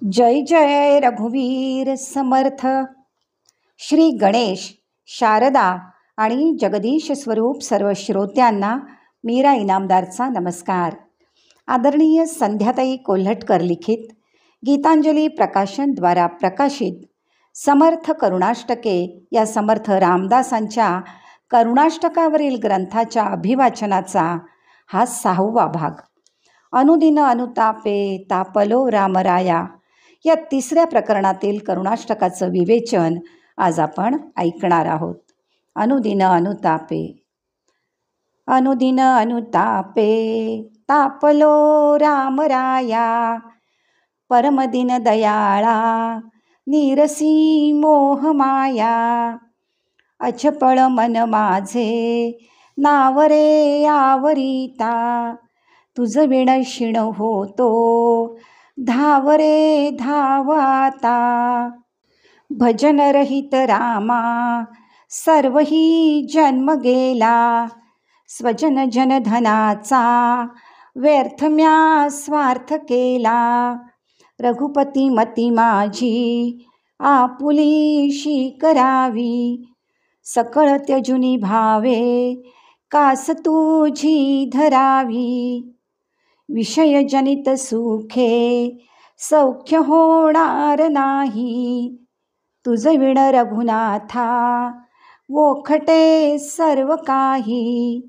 जय जय रघुवीर समर्थ. श्री गणेश, शारदा आणि जगदीश स्वरूप सर्व श्रोत्यांना मीरा इनामदारचा नमस्कार. आदरणीय संध्याताई कोल्हटकर लिखित गीतांजली प्रकाशन द्वारा प्रकाशित समर्थ करुणाष्टके या समर्थ रामदासांच्या करुणाष्टकावरील ग्रंथाच्या अभिवाचनाचा हा 6वा भाग. अनुदिन अनुतापे तापलो रामराया या 3ऱ्या प्रकरणातील करुणाष्टकाचं विवेचन आज आपण ऐकणार आहोत. अनुदिन अनुतापे. अनुदिन अनुतापे तापलो रामराया, परमदिन दयाळा नीरसी मोहमाया. अचपळ मन माझे नावरे आवरिता, तुझ विण शिण होतो धावरे धावाता. भजन रहित रामा सर्वही जन्म गेला, स्वजन जनधनाचा व्यर्थ म्या स्वार्थ केला. रघुपती मती माझी आपुलीशी करावी, सकळ त्यजुनी भावे कास तुझी धरावी. विषयजनित सुखे सौख्य होणार नाही, तुझ विण रघुनाथा वोखटे सर्व काही.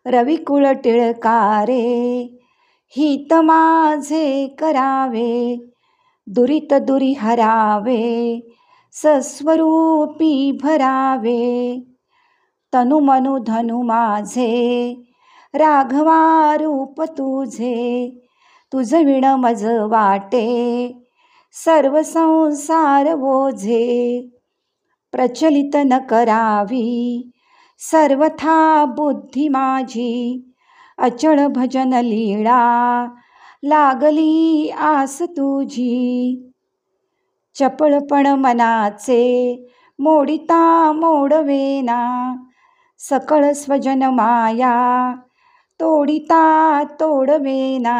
रविकुळ टिळकारे हित माझे करावे, दुरित दुरी हरावे सस्वरूपी भरावे. तनु मनु धनु माझे राघवा रूप तुझे, तुझ विण मज वाटे सर्व संसार ओझे. प्रचलित न करावी सर्वथा बुद्धी माझी, अचळ भजन लीळा लागली आस तुझी. चपळपण मनाचे मोडिता मोडवेना, सकळ स्वजन माया तोडिता तोडवेना.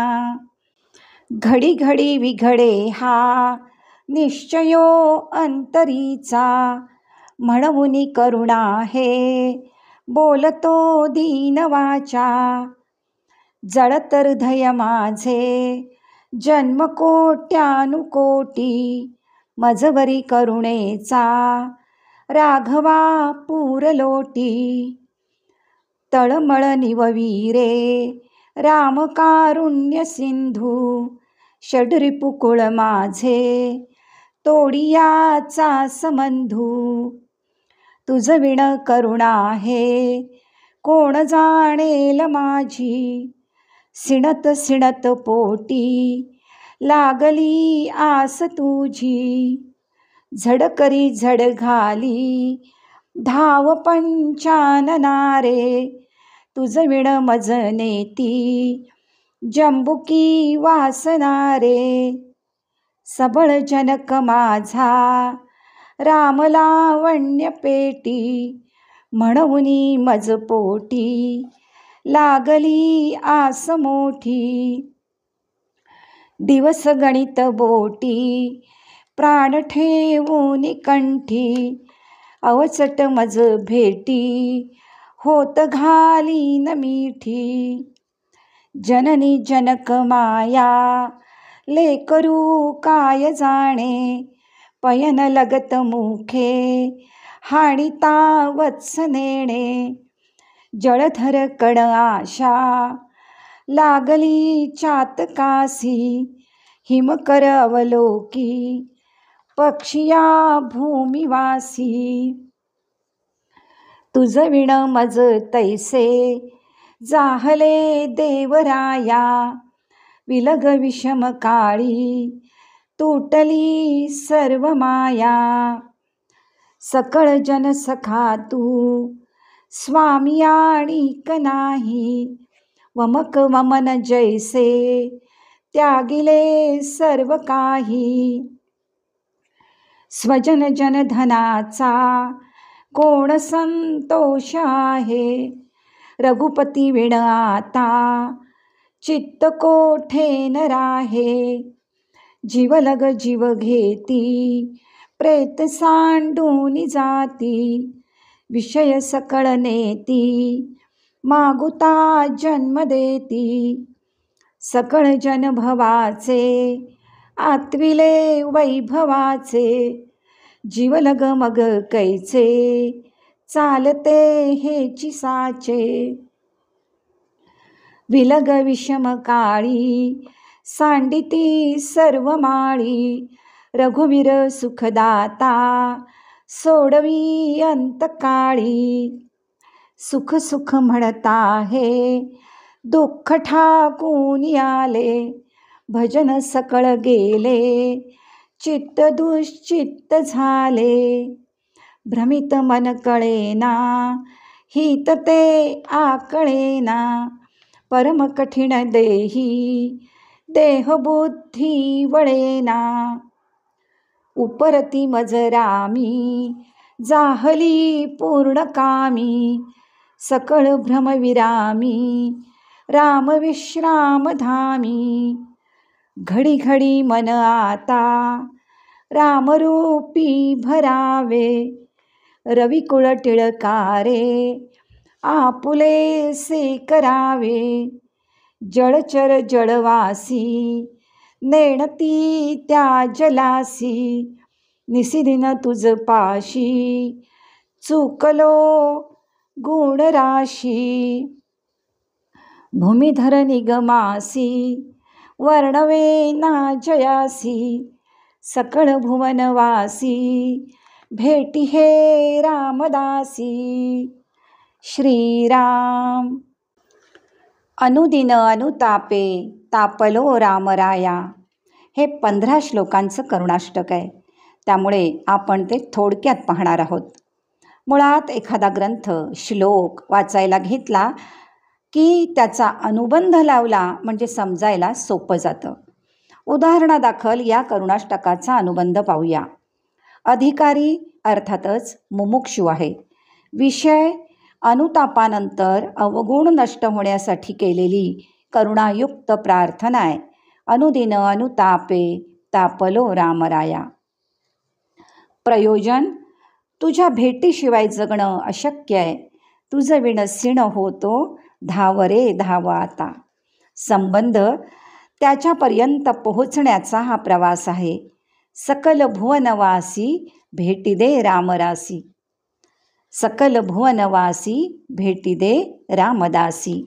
घडी घडी विघडे हा निश्चयो अंतरीचा, म्हणूनी करुणा हे बोलतो दीन वाचा. जळत हृदय माझे जन्मकोट्यानुकोटी, मजवरी करुणेचा राघवा पूरलोटी. तळमळ निववीरे रामकारुण्य सिंधू, षड्रिपुकुळ माझे तोडियाचा संबंधू. तुझ विण करुणा हे कोण जाणेल माझी, सिणत सिणत पोटी लागली आस तुझी. झडकरी झड घाली धाव पंचाननारे, तुझ विण मज नेती जंबुकी वासनारे. सबळ जनक माझा राम लावण्य पेटी, म्हणूनी मज पोटी लागली आस मोठी. दिवस गणित बोटी प्राण ठेवून कंठी, अवचट मज भेटी होत घालीन मिठी. जननी जनक माया लेकरू काय जाणे, पयन लगत मुखे हाणिता वत्स नेणे. जळधर कण आशा लागली चातकासी, हिमकर अवलोकी पक्षिया भूमिवासी. तुझ विण मज तैसे जाहले देवराया, विलग विषम काळी तुटली सर्व माया. सकळ जन सखा तू स्वामी आणिक नाही, वमक वमन जैसे त्यागिले सर्व काही. स्वजन जनधनाचा कोण संतोष आहे, रघुपती विण आता चित्त कोठे न राहे. जीवलग जीव घेती, प्रेत सांडून जाती, विषय सकळ नेती, मागुता जन्म देती, सकळ जन भवाचे, आत्विले वैभवाचे, जीवलग मग कैचे, चालते हेची साचे, विलग विषम काळी, सांडिती सर्व माळी, रघुवीर सुखदाता, सोडवी अंतकाळी, सुख सुख म्हणता हे, दुःख ठाकून आले, भजन सकळ गेले, चित्त दुश्चित्त झाले, भ्रमित मन कळेना, हित ते आकळेना, परम कठीण देही, देहबुद्धी वळेना, उपरती मजरामी, जाहली पूर्ण कामी, सकळ भ्रमविरामी, राम विश्राम धामी, घडी घडी मन आता, रामरूपी भरावे, रविकुळ टिळकारे, आपुले से करावे, जळचर जळवासी, नेणती त्या जलासी, निसिदिन तुझ पाशी, चुकलो गुणराशी, भूमिधर निगमासी, वर्णवे ना जयासी, सकळ भुवनवासी, भेटी हे रामदासी. श्रीराम. अनुदिन अनुतापे, तापलो रामराया. हे 15 श्लोकांचं करुणाष्टक आहे, त्यामुळे आपण ते थोडक्यात पाहणार आहोत. मुळात एखादा ग्रंथ श्लोक वाचायला घेतला की त्याचा अनुबंध लावला म्हणजे समजायला सोपं जातं. उदाहरणादाखल या करुणाष्टकाचा अनुबंध पाहूया. अधिकारी अर्थातच मुमुक्षू आहे. विषय अनुतापानंतर अवगुण नष्ट होण्यासाठी केलेली करुणायुक्त प्रार्थना आहे. अनुदिन अनुतापे, तापलो रामराया. प्रयोजन, तुझ्या भेटीशिवाय जगणं अशक्य आहे. तुझं विण सिण होतो, धाव रे धाव आता. संबंध, त्याच्यापर्यंत पोहोचण्याचा हा प्रवास आहे. सकल भुवनवासी, भेटी दे रामरासी. सकल भुवनवासी, भेटी दे रामदासी.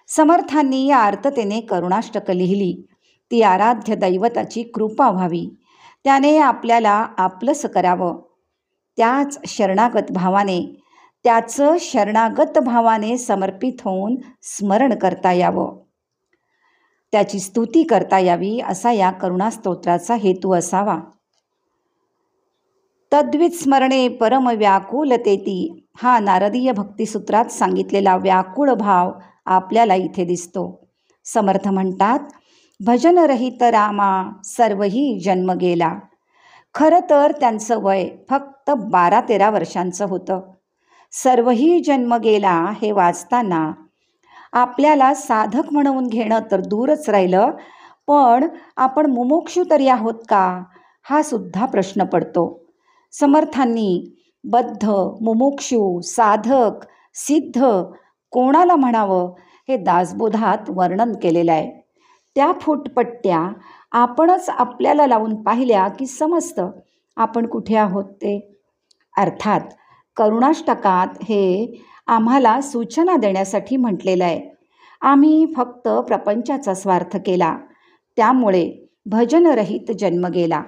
समर्थांनी या आर्ततेने करुणाष्टक लिहिली. ती आराध्य दैवताची कृपा व्हावी, त्याने आपल्याला आपलंस करावं. त्याच शरणागत भावाने समर्पित होऊन स्मरण करता यावं, त्याची स्तुती करता यावी, असा या करुणास्तोत्राचा हेतू असावा. तद्वित स्मरणे परम व्याकुलतेती, हा नारदीय भक्तिसूत्रात सांगितलेला व्याकुळ भाव आपल्याला इथे दिसतो. समर्थ म्हणतात, भजनरहित रामा सर्वही जन्म गेला. खरं तर त्यांचं वय फक्त 12-13 वर्षांचं होतं. सर्वही जन्म गेला हे वाचताना आपल्याला साधक म्हणून घेणं तर दूरच राहिलं, पण आपण मुमुक्षू तरी आहोत का, हा सुद्धा प्रश्न पडतो. समर्थांनी बद्ध, मुमुक्षू, साधक, सिद्ध कोणाला म्हणावं हे दासबोधात वर्णन केलेलं आहे. त्या फुटपट्ट्या आपणच आपल्याला लावून पाहिल्या की समजतं आपण कुठे आहोत ते. अर्थात करुणाष्टकात हे आम्हाला सूचना देण्यासाठी म्हटलेलं आहे. आम्ही फक्त प्रपंचाचा स्वार्थ केला, त्यामुळे भजनरहित जन्म गेला.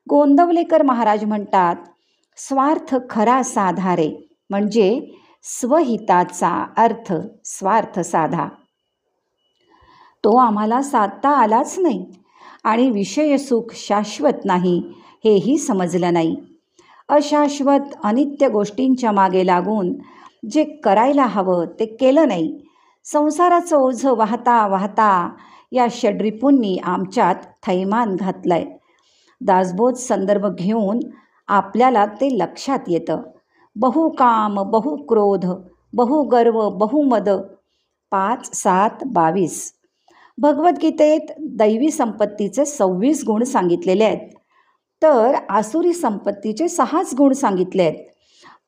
गोंदवलेकर महाराज म्हणतात, स्वार्थ खरा साधारे, म्हणजे स्वहिताचा अर्थ स्वार्थ साधा. तो आम्हाला साधता आलाच नाही आणि विषय सुख शाश्वत नाही हेही समजलं नाही. अशाश्वत अनित्य गोष्टींच्या मागे लागून जे करायला हवं ते केलं नाही. संसाराचं ओझं वाहता वाहता या षड्रिपूंनी आमच्यात थैमान घातलंय. दासबोध संदर्भ घेऊन आपल्याला ते लक्षात येतं. बहुकाम, बहुक्रोध, बहुगर्व, बहुमद, 5-7-22. भगवद्गीतेत दैवी संपत्तीचे 26 गुण सांगितलेले आहेत, तर आसुरी संपत्तीचे 6च गुण सांगितले आहेत.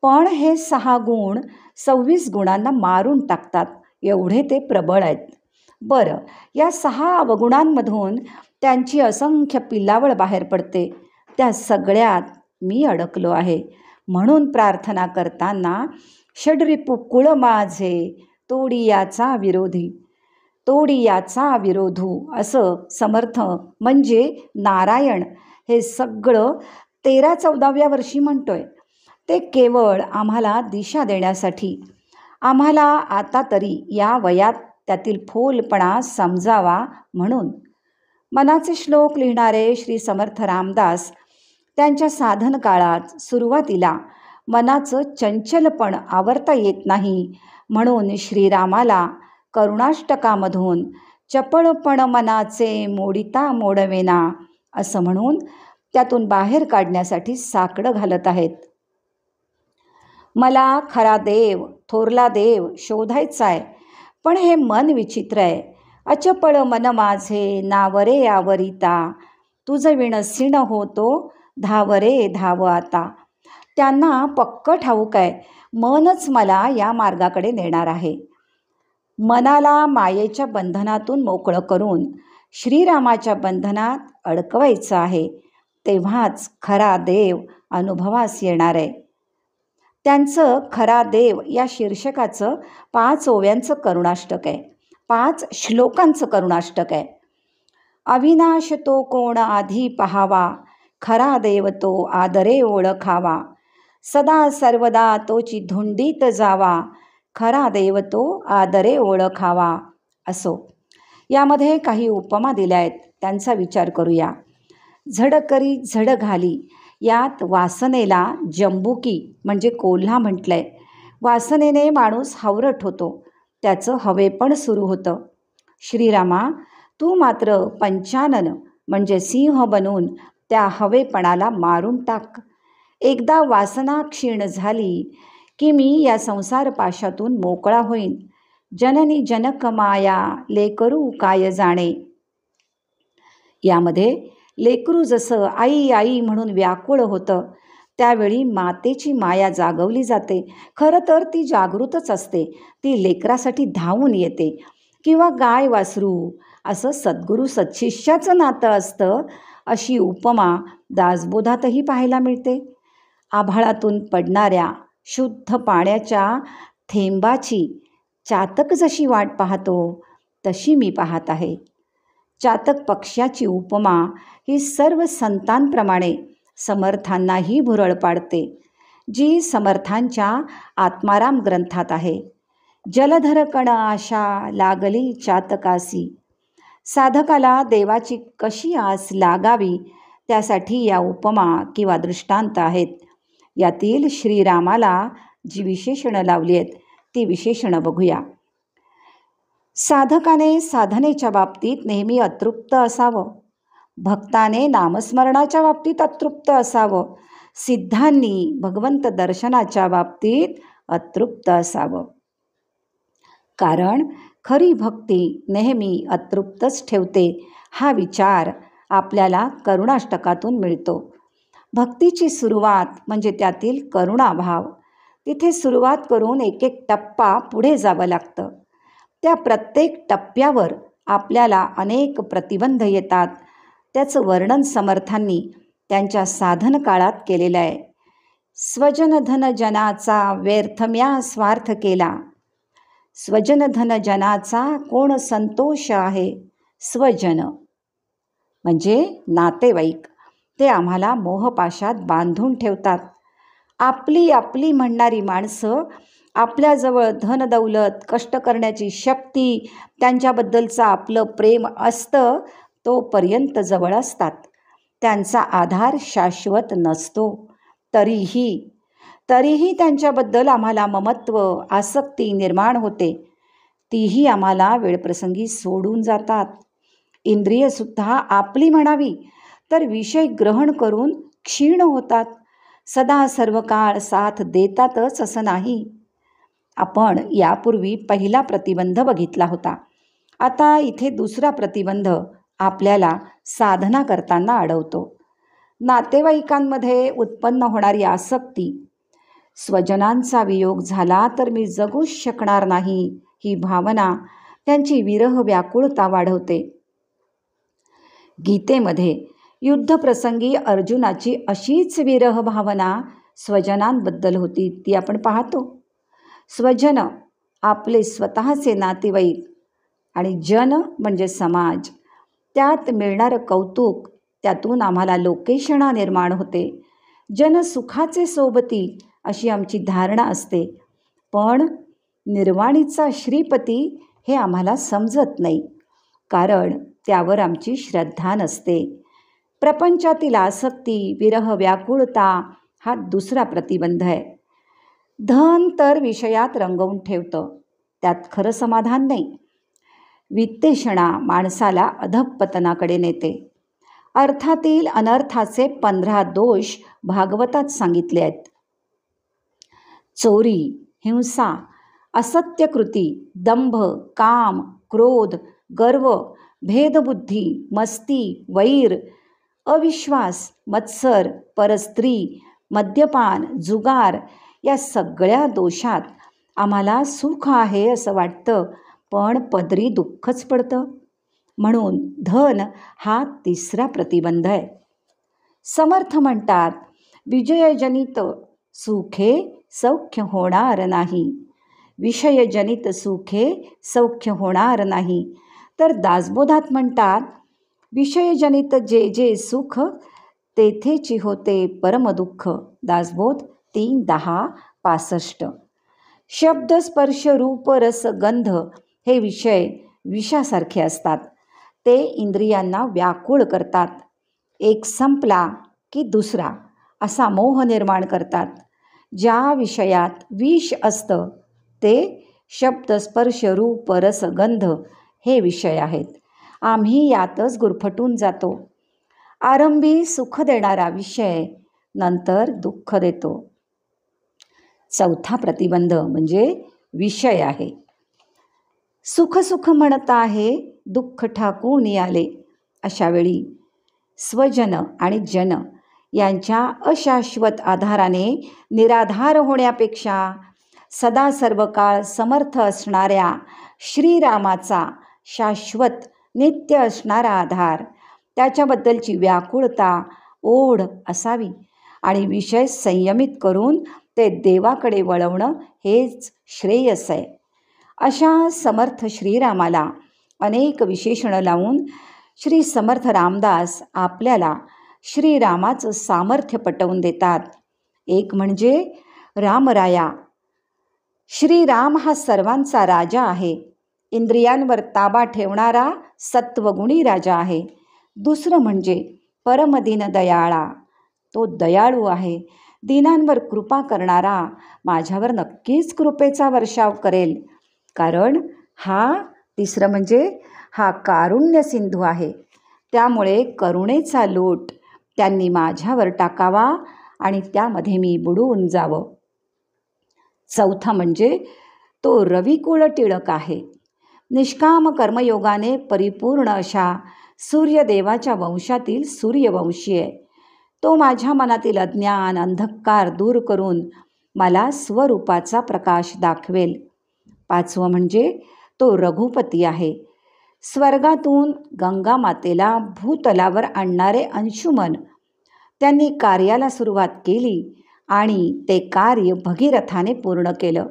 पण हे 6 गुण 26 गुणांना मारून टाकतात, एवढे ते प्रबळ आहेत. बरं, या 6 अवगुणांमधून त्यांची असंख्य पिल्लावळ बाहेर पडते. त्या सगळ्यात मी अडकलो आहे. म्हणून प्रार्थना करताना षड्रिपू कुळ माझे तोडियाचा विरोधी, तोडियाचा विरोधू असं समर्थ म्हणजे नारायण हे सगळं 13-14व्या वर्षी म्हणतोय. ते केवळ आम्हाला दिशा देण्यासाठी, आम्हाला आता तरी या वयात त्यातील फोलपणा समजावा म्हणून. मनाचे श्लोक लिहिणारे श्री समर्थ रामदास त्यांच्या साधन काळात सुरुवातीला मनाचं चंचलपण आवरता येत नाही म्हणून श्रीरामाला करुणाष्टकामधून चपळपण मनाचे मोडिता मोडवेना असं म्हणून त्यातून बाहेर काढण्यासाठी साकडं घालत आहेत. मला खरा देव, थोरला देव शोधायचा आहे, पण हे मन विचित्र आहे. अचपळ मन माझे नावरे आवरिता, तुझ विणसिण होतो धावरे धाव आता. त्यांना पक्क ठाऊक आहे, मनच मला या मार्गाकडे नेणार आहे. मनाला मायेच्या बंधनातून मोकळं करून श्रीरामाच्या बंधनात अडकवायचं आहे, तेव्हाच खरा देव अनुभवास येणार आहे. त्यांचं खरा देव या शीर्षकाचं 5 ओव्यांचं करुणाष्टक आहे, 5 श्लोकांचं करुणाष्टक आहे. अविनाश तो कोण आधी पहावा, खरा देव तो आदरे ओळखावा, सदा सर्वदा तोची धुंडीत जावा, खरा देव तो आदरे ओळखावा असो. यामध्ये काही उपमा दिल्या आहेत, त्यांचा विचार करूया. झड करी झड घाली, यात वासनेला जंबुकी म्हणजे कोल्हा म्हटलंय. वासनेने माणूस हावरट होतो, त्याचं हवेपण सुरू होतं. श्रीरामा, तू मात्र पंचानन म्हणजे सिंह बनून त्या हवेपणाला मारून टाक. एकदा वासना क्षीण झाली की मी या संसार पाशातून मोकळा होईन. जननी जनक माया लेकरू काय जाणे. यामध्ये लेकरू जसं आई आई म्हणून व्याकुळ होतं, त्यावेळी मातेची माया जागवली जाते. खरं तर ती जागृतच असते, ती लेकरासाठी धावून येते. किंवा गाय वासरू असं सद्गुरू सत्शिष्याचं नातं असतं, अशी उपमा दासबोधातही पाहायला मिळते. आभाळातून पडणाऱ्या शुद्ध पाण्याच्या थेंबाची चातक जशी वाट पाहतो, तशी मी पाहत आहे. चातक पक्ष्याची उपमा ही सर्व संतांप्रमाणे समर्थांनाही भुरळ पाडते, जी समर्थांच्या आत्माराम ग्रंथात आहे. जलधर कण आशा लागली चातकासी. साधकाला देवाची कशी आस लागावी, त्यासाठी या उपमा किंवा दृष्टांत आहेत. यातील श्रीरामाला जी विशेषणं लावली आहेत, ती विशेषणं बघूया. साधकाने साधनेच्या बाबतीत नेहमी अतृप्त असावं. भक्ताने नामस्मरणाच्या बाबतीत अतृप्त असावं. सिद्धांनी भगवंत दर्शनाच्या बाबतीत अतृप्त असावं. कारण खरी भक्ती नेहमी अतृप्तच ठेवते, हा विचार आपल्याला करुणाष्टकातून मिळतो. भक्तीची सुरुवात म्हणजे त्यातील करुणाभाव. तिथे सुरुवात करून एक एक टप्पा पुढे जावं लागतं. त्या प्रत्येक टप्प्यावर आपल्याला अनेक प्रतिबंध येतात. त्याचं वर्णन समर्थांनी त्यांच्या साधन काळात केलेलं आहे. स्वजनधन जनाचा व्यर्थम्या स्वार्थ केला. स्वजनधन जनाचा कोण संतोष आहे. स्वजन म्हणजे नातेवाईक, ते आम्हाला मोहपाशात बांधून ठेवतात. आपली आपली म्हणणारी माणसं आपल्याजवळ धनदौलत, कष्ट करण्याची शक्ती, त्यांच्याबद्दलचं आपलं प्रेम असतं तोपर्यंत जवळ असतात. त्यांचा आधार शाश्वत नसतो. तरीही त्यांच्याबद्दल आम्हाला ममत्व, आसक्ती निर्माण होते. तीही आम्हाला वेळप्रसंगी सोडून जातात. इंद्रियसुद्धा आपली म्हणावी तर विषय ग्रहण करून क्षीण होतात. सदा सर्व काळ साथ देतातच असं नाही. आपण यापूर्वी पहिला प्रतिबंध बघितला होता. आता इथे दुसरा प्रतिबंध आपल्याला साधना करताना आढळतो. नातेवाईकांमध्ये उत्पन्न होणारी आसक्ती, स्वजनांचा वियोग झाला तर मी जगूच शकणार नाही ही भावना त्यांची विरह व्याकुळता वाढवते. गीतेमध्ये युद्धप्रसंगी अर्जुनाची अशीच विरह भावना स्वजनांबद्दल होती, ती आपण पाहतो. स्वजन आपले स्वतःचे नातेवाईक आणि जन म्हणजे समाज, त्यात मिळणारं कौतुक, त्यातून आम्हाला लोकेशणा निर्माण होते. जनसुखाचे सोबती अशी आमची धारणा असते, पण निर्वाणीचा श्रीपती हे आम्हाला समजत नाही, कारण त्यावर आमची श्रद्धा नसते. प्रपंचातील आसक्ती, विरह व्याकुळता हा दुसरा प्रतिबंध आहे. धन तर विषयात रंगवून ठेवतं, त्यात खरं समाधान नाही. वित्तेषणा माणसाला अधःपतनाकडे नेते. अर्थातील अनर्थाचे 15 दोष भागवतात सांगितले आहेत. चोरी, हिंसा, असत्यकृती, दंभ, काम, क्रोध, गर्व, भेदबुद्धी, मस्ती, वैर, अविश्वास, मत्सर, परस्त्री, मद्यपान, जुगार या सगळ्या दोषात आम्हाला सुख आहे असं वाटतं, पण पदरी दुःखच पडतं. म्हणून धन हा तिसरा प्रतिबंध आहे. समर्थ म्हणतात, विजयजनित सुखे सौख्य होणार नाही. विषयजनित सुखे सौख्य होणार नाही. तर दासबोधात म्हणतात, विषयजनित जे जे सुख तेथेची होते परमदुःख. दासबोध 3:10-65. शब्द, स्पर्श, रूप, रस, गंध हे विषय विषासारखे असतात. ते इंद्रियांना व्याकुळ करतात. एक संपला की दुसरा असा मोह निर्माण करतात. ज्या विषयात विष असतं ते शब्द, स्पर्श, रूप, रस, गंध हे विषय आहेत. आम्ही यातच गुरफटून जातो. आरंभी सुख देणारा विषय नंतर दुःख देतो. चौथा प्रतिबंध म्हणजे विषय आहे. सुख सुख म्हणत आहे, दुःख ठाकून आले. अशा वेळी स्वजन आणि जन यांच्या अशाश्वत आधाराने निराधार होण्यापेक्षा सदा सर्व काळ समर्थ असणाऱ्या श्रीरामाचा शाश्वत नित्य असणारा आधार, त्याच्याबद्दलची व्याकुळता, ओढ असावी आणि विषय संयमित करून ते देवाकडे वळवणं हेच श्रेयस आहे. अशा समर्थ श्रीरामाला अनेक विशेषणं लावून श्री समर्थ रामदास आपल्याला श्रीरामाचं सामर्थ्य पटवून देतात. एक म्हणजे रामराया. श्रीराम हा सर्वांचा राजा आहे. इंद्रियांवर ताबा ठेवणारा सत्वगुणी राजा आहे. दुसरं म्हणजे परमदीन दयाळा. तो दयाळू आहे. दीनांवर कृपा करणारा माझ्यावर नक्कीच कृपेचा वर्षाव करेल, कारण तिसरं म्हणजे हा कारुण्य सिंधू आहे. त्यामुळे करुणेचा लोट त्यांनी माझ्यावर टाकावा आणि त्यामध्ये मी बुडून जावं. चौथा म्हणजे तो रविकुळ टिळक आहे. निष्काम कर्मयोगाने परिपूर्ण अशा सूर्यदेवाच्या वंशातील सूर्यवंशी आहे. तो माझ्या मनातील अज्ञान अंधकार दूर करून मला स्वरूपाचा प्रकाश दाखवेल. पाचवं म्हणजे तो रघुपती आहे. स्वर्गातून गंगा मातेला भूतलावर आणणारे अंशुमन. त्यांनी कार्याला सुरुवात केली आणि ते कार्य भगीरथाने पूर्ण केलं.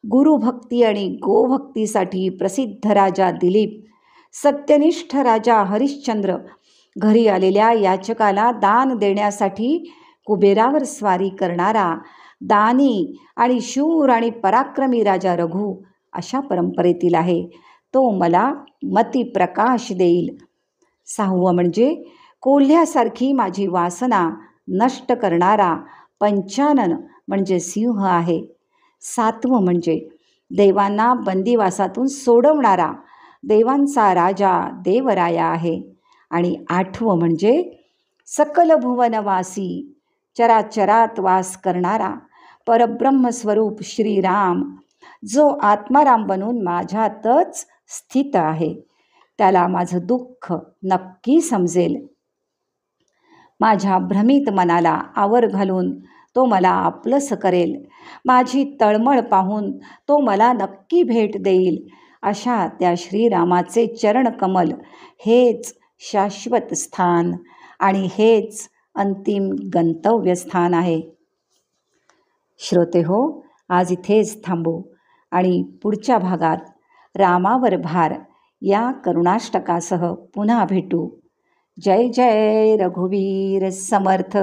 गुरुभक्ती आणि गोभक्तीसाठी प्रसिद्ध राजा दिलीप, सत्यनिष्ठ राजा हरिश्चंद्र, घरी आलेल्या याचकाला दान देण्यासाठी कुबेरावर स्वारी करणारा दानी आणि शूर आणि पराक्रमी राजा रघु अशा परंपरेतील आहे. तो मला मतिप्रकाश देईल. सहावं म्हणजे कोल्ह्यासारखी माझी वासना नष्ट करणारा पंचानन म्हणजे सिंह आहे. सातवं म्हणजे देवांना बंदिवासातून सोडवणारा देवांचा राजा देवराया आहे. आणि आठवं म्हणजे सकल भुवनवासी चराचरात वास करणारा परब्रह्मस्वरूप श्रीराम, जो आत्माराम बनून माझ्यातच स्थित आहे त्याला माझं दुःख नक्की समजेल. माझ्या भ्रमित मनाला आवर घालून तो मला आपलंसं करेल. माझी तळमळ पाहून तो मला नक्की भेट देईल. अशा त्या श्रीरामाचे चरणकमल हेच शाश्वत स्थान आणि हेच अंतिम गंतव्यस्थान आहे. श्रोते हो, आज इथेच थांबू आणि पुढच्या भागात रामावर भार या करुणाष्टकासह पुन्हा भेटू. जय जय रघुवीर समर्थ.